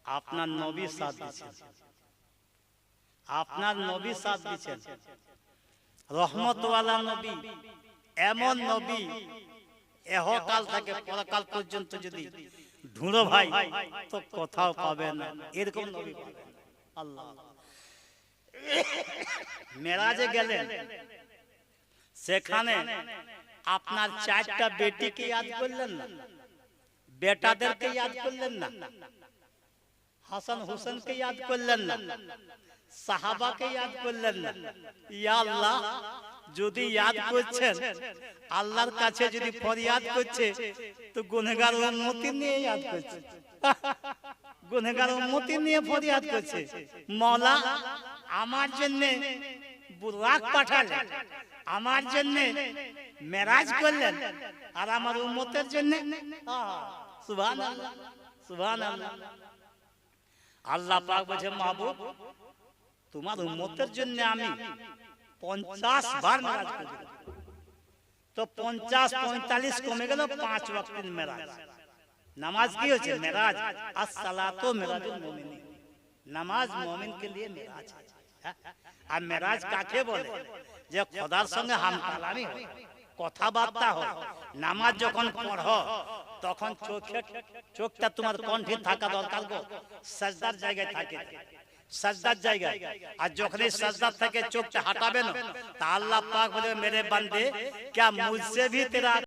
আপনার নবী সাথ দিচ্ছেন, আপনার নবী সাথ দিচ্ছেন, রহমতওয়ালা নবী, এমন নবী এহকাল থেকে পরকাল পর্যন্ত যদি ঢুঁড়ো ভাই তো কোথাও পাবে না, এরকম নবী পাবেন। আল্লাহ মেরাজে গেলেন, সেখানে আপনার চারটা বেটিকে ইয়াদ করলেন না, বেটাদেরকে ইয়াদ করলেন না, হাসান হোসেনকে ইয়াদ করলেন না, সাহাবাকে ইয়াদ করলেন না। ইয়া আল্লাহ, যদি ইয়াদ করছেন, আল্লাহর কাছে যদি ফরিয়াদ করছে, তো গুনাহগার উম্মতি নিয়ে ইয়াদ করছে, গুনাহগার উম্মতি নিয়ে ফরিয়াদ করছে। মওলা আমার জন্য বুরাক পাঠালেন, আমার জন্য মেরাজ করলেন, আর আমার উম্মতের জন্য সুবহানাল্লাহ, সুবহানাল্লাহ। আল্লাহ পাক বলেন, মাহবুব তোমার উম্মতের জন্য আমি 50 বার মেরাজ করে দিলাম। তো 50 45 কমে গেল 5 ওয়াক্তের মেরাজ। নামাজ কি হচ্ছে? মেরাজ। আসসালাতু মিরাজুল মুমিনিন, নামাজ মুমিন के लिए মেরাজ है। আর মেরাজ কাকে বলে? যে খোদার সঙ্গে হামকালামি হয়, কথাবার্তা হয়। নামাজ যখন পড়ো তখন চোখটা তোমার কণ্ঠে থাকা দরকার গো, সাজদার জায়গায় থাকে, সাজদার জায়গায়। আর যখন এই সাজদা থেকে চোখটা হটাবে না, তা আল্লাহ পাক বলে, মেরে বান্দে क्या मुझसे भी तेरा